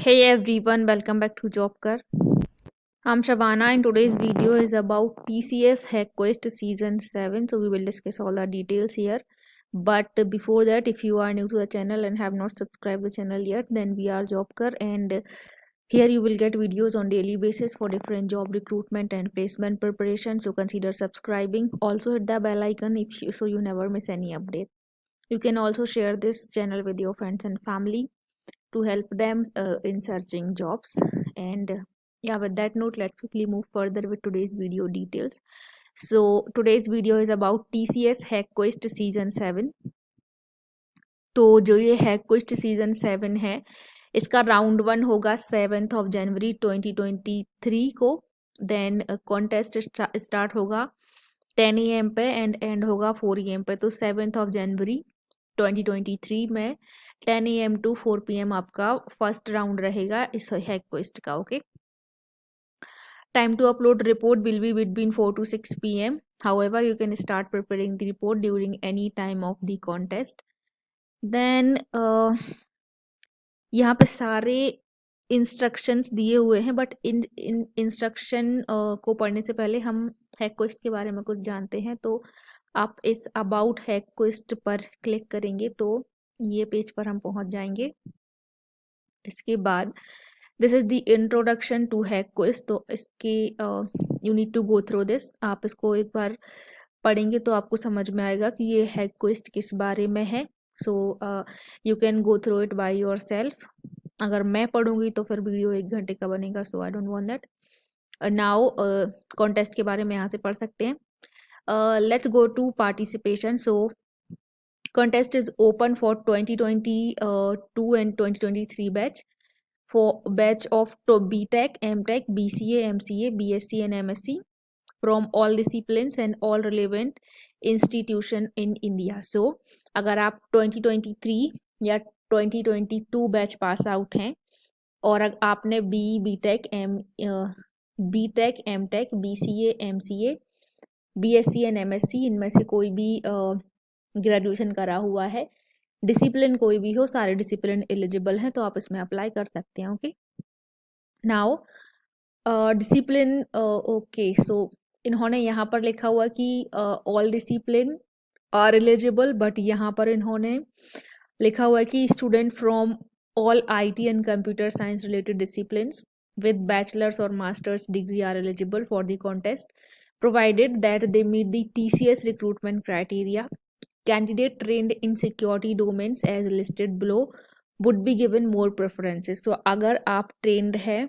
Hey everyone, welcome back to Jobkar. I'm Shabana and today's video is about TCS HackQuest Season 7. So we will discuss all the details here. But before that, if you are new to the channel and have not subscribed the channel yet, then we are Jobkar and here you will get videos on daily basis for different job recruitment and placement preparation. So consider subscribing. Also hit the bell icon so you never miss any update. You can also share this channel with your friends and family to help them in searching jobs. And yeah, with that note, let's quickly move further with today's video details. So today's video is about TCS HackQuest Season 7. तो जो ये HackQuest Season 7 है, इसका round 1 होगा 7th of January 2023 को. Then contest start होगा 10 AM पे and and होगा 4 AM पे. तो 7th of January 2023 में 10 AM to 4 PM आपका फर्स्ट राउंड रहेगा इस HackQuest का. Okay, time to upload report will be between 4 to 6 PM. However, you can start preparing the report during any time of the contest. Then यहाँ पे सारे instructions दिए हुए हैं, बट इन इंस्ट्रक्शन को पढ़ने से पहले हम HackQuest के बारे में कुछ जानते हैं. तो आप इस अबाउट HackQuest पर क्लिक करेंगे तो ये पेज पर हम पहुंच जाएंगे. इसके बाद this is the introduction to HackQuest. तो इसके you need to go through this. आप इसको एक बार पढ़ेंगे तो आपको समझ में आएगा कि ये HackQuest किस बारे में है. So you can go through it by your self. अगर मैं पढ़ूंगी तो फिर वीडियो 1 घंटे का बनेगा. So I don't want that. Now contest के बारे में यहाँ से पढ़ सकते हैं. Let's go to participation. So contest is open for 2022 and 2023 batch. For batch of BTech, MTech, BCA, MCA, BSc and MSc from all disciplines and all relevant institution in India. So अगर आप 2023 या 2022 batch pass out हैं और आपने BTech, MTech, BCA, MCA, BSc and MSc इनमें से कोई भी ग्रेजुएशन करा हुआ है, डिसिप्लिन कोई भी हो, सारे डिसिप्लिन एलिजिबल हैं, तो आप इसमें अप्लाई कर सकते हैं. Okay, now discipline. Okay, so इन्होंने यहाँ पर लिखा हुआ कि all discipline are eligible, but यहाँ पर इन्होंने लिखा हुआ है कि student from all IT and computer science related disciplines with bachelor's or master's degree are eligible for the contest provided that they meet the TCS recruitment criteria. Candidate trained in security domains as listed below would be given more preferences. तो अगर आप trained है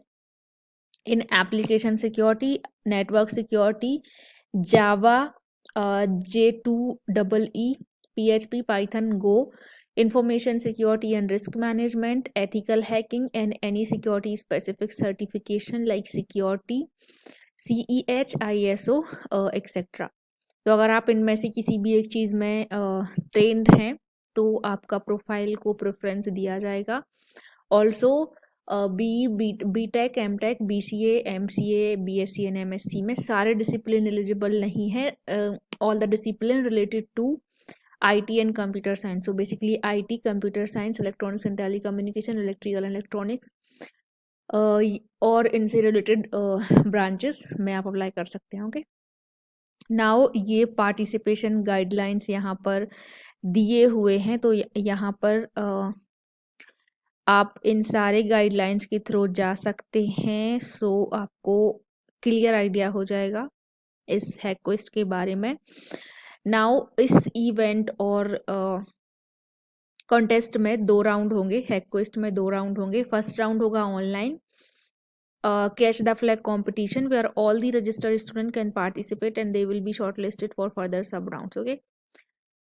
in application security, network security, Java, J2EE, PHP, Python, Go, information security and risk management, ethical hacking, and any security specific certification like security, CEH, ISO, etc. तो अगर आप इनमें से किसी भी एक चीज़ में ट्रेंड हैं तो आपका प्रोफाइल को प्रेफरेंस दिया जाएगा. Also BTech, MTech, BCA, MCA, BSc and MSc में सारे डिसिप्लिन एलिजिबल नहीं है. All the discipline related to IT and computer science. So basically IT, computer science, electronics and telecommunication, electrical and electronics और इनसे related branches में आप apply कर सकते हैं. ओके, नाउ ये पार्टिसिपेशन गाइडलाइंस यहाँ पर दिए हुए हैं. तो यहाँ पर आप इन सारे गाइडलाइंस के थ्रू जा सकते हैं. सो आपको क्लियर आइडिया हो जाएगा इस HackQuest के बारे में. नाउ इस इवेंट और कॉन्टेस्ट में 2 राउंड होंगे. HackQuest में 2 राउंड होंगे. फर्स्ट राउंड होगा online catch the flag competition where all the registered student can participate and they will be shortlisted for further sub rounds. Okay,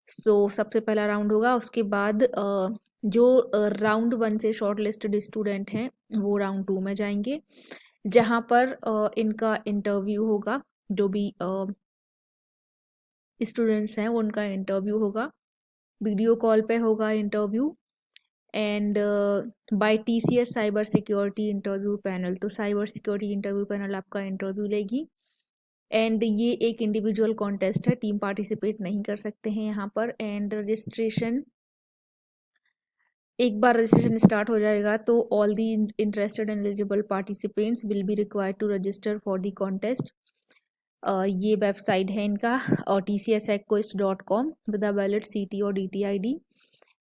so सबसे पहला round होगा. उसके बाद जो राउंड 1 से शॉर्ट लिस्टेड स्टूडेंट हैं वो राउंड 2 में जाएंगे, जहाँ पर इनका इंटरव्यू होगा. जो भी स्टूडेंट्स हैं उनका इंटरव्यू होगा, वीडियो कॉल पे होगा interview and by TCS cyber security interview panel. तो साइबर सिक्योरिटी इंटरव्यू पैनल आपका इंटरव्यू लेगी एंड ये एक इंडिविजुअल कॉन्टेस्ट है, टीम पार्टिसिपेट नहीं कर सकते हैं यहाँ पर. एंड रजिस्ट्रेशन एक बार रजिस्ट्रेशन स्टार्ट हो जाएगा तो all the interested and eligible participants will be required to register for the contest. ये वेबसाइट है इनका और tcshackquest.com with the valid CT और DT ID।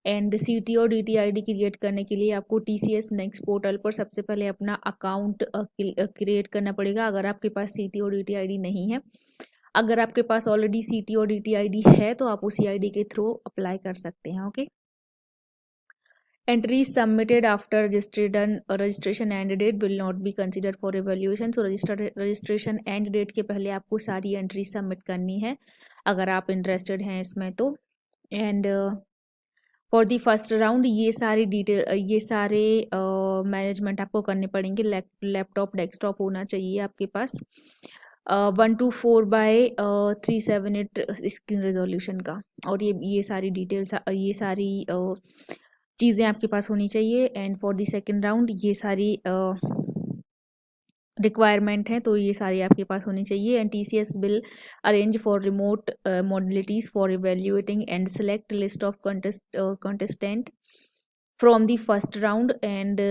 एंड CT और DT ID क्रिएट करने के लिए आपको TCS नेक्स्ट पोर्टल पर सबसे पहले अपना अकाउंट क्रिएट करना पड़ेगा अगर आपके पास CT और DT ID नहीं है। अगर आपके पास ऑलरेडी CT और DT ID है तो आप उसी ID के थ्रू अप्लाई कर सकते हैं। Okay, entries submitted after registration end date will not be considered for evaluation। so registration end date के पहले आपको सारी एंट्री सबमिट करनी है अगर आप इंटरेस्टेड हैं इसमें तो। And for the first round ये सारी डिटेल ये सारे मैनेजमेंट आपको करने पड़ेंगे। लैपटॉप डेस्कटॉप होना चाहिए आपके पास 124x378 स्क्रीन रेजोल्यूशन का, और ये सारी डिटेल्स ये सारी चीज़ें आपके पास होनी चाहिए। And for the second round ये सारी रिक्वायरमेंट है तो ये सारी आपके पास होनी चाहिए। And TCS will arrange for remote modalities for evaluating and select list of contestant from the first round and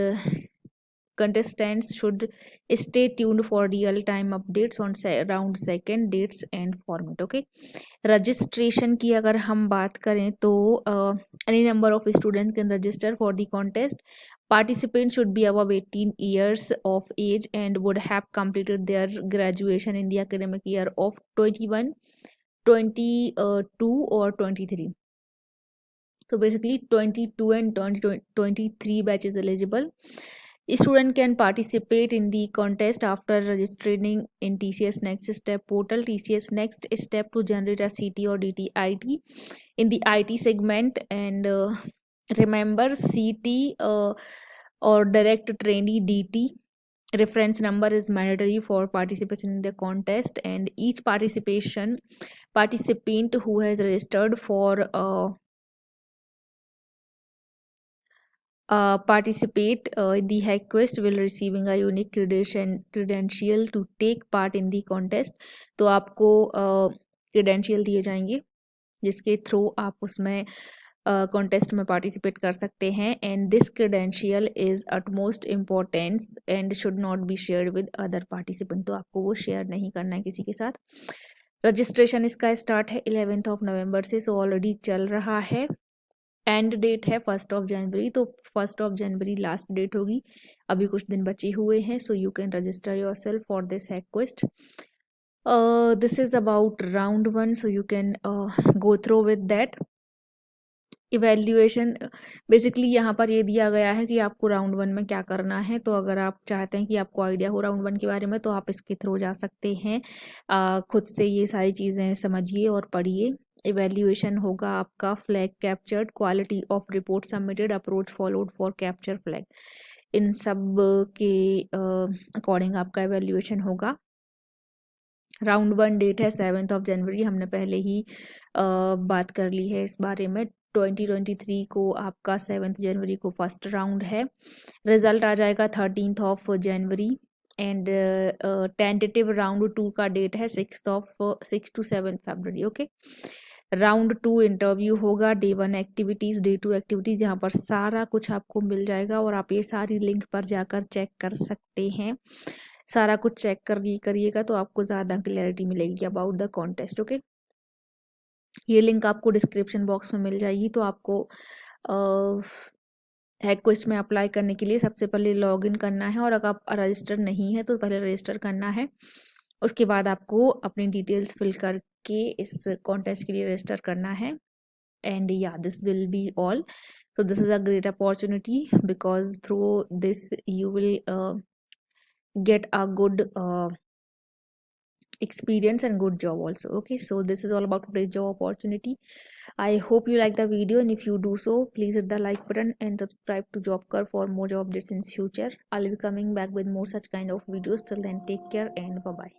contestants should stay tuned for real time updates on round second dates and format। okay, registration की अगर हम बात करें तो any number of students can register for the contest। Participants should be above 18 years of age and would have completed their graduation in the academic year of 21, 22 or 23। so basically 22 and 23 batches eligible। Student can participate in the contest after registering in TCS Next Step portal। TCS Next Step to generate a CT or DT ID in the IT segment। and remember CT or direct trainee DT reference number is mandatory for participation in the contest। and each participant who has registered for participate in the hack quest will receiving a unique credential to take part in the contest। तो आपको credential दिए जाएंगे जिसके through आप उसमें contest में participate कर सकते हैं। And this credential is utmost importance and should not be share with other participant. तो आपको वो शेयर नहीं करना है किसी के साथ। रजिस्ट्रेशन इसका स्टार्ट है 11 नवंबर से, सो ऑलरेडी चल रहा है। एंड डेट है 1 जनवरी, तो 1 जनवरी लास्ट डेट होगी। अभी कुछ दिन बचे हुए हैं, so you can register your self for this hack quest. this is about round 1, so you can go through with that। Evaluation basically यहाँ पर ये दिया गया है कि आपको राउंड 1 में क्या करना है। तो अगर आप चाहते हैं कि आपको आइडिया हो राउंड 1 के बारे में तो आप इसके थ्रू जा सकते हैं, खुद से ये सारी चीज़ें समझिए और पढ़िए। इवेल्यूएशन होगा आपका flag captured, quality of report submitted, approach followed for capture flag, इन सब के अकॉर्डिंग आपका इवेल्यूएशन होगा। राउंड 1 डेट है 7 जनवरी, हमने पहले ही बात कर ली है इस बारे में। 2023 को आपका 7 जनवरी को फर्स्ट राउंड है। रिजल्ट आ जाएगा 13 जनवरी। एंड टेंटेटिव राउंड 2 का डेट है 6 to 7 February. Okay, round 2 interview होगा, डे 1 एक्टिविटीज़, डे 2 एक्टिविटीज़, यहाँ पर सारा कुछ आपको मिल जाएगा और आप ये सारी लिंक पर जाकर चेक कर सकते हैं। सारा कुछ चेक करिएगा तो आपको ज़्यादा क्लैरिटी मिलेगी अबाउट द कॉन्टेस्ट। ओके, ये लिंक आपको डिस्क्रिप्शन बॉक्स में मिल जाएगी। तो आपको हैक क्वेस्ट में अप्लाई करने के लिए सबसे पहले लॉगिन करना है, और अगर आप रजिस्टर नहीं है तो पहले रजिस्टर करना है। उसके बाद आपको अपनी डिटेल्स फिल करके इस कॉन्टेस्ट के लिए रजिस्टर करना है। एंड या this will be all. so this is a great opportunity because through this you will get a good experience and good job also। okay, so this is all about today's job opportunity। I hope you like the video, and if you do so please hit the like button and subscribe to JobCur for more job updates in future। I'll be coming back with more such kind of videos. Till then, take care and bye bye।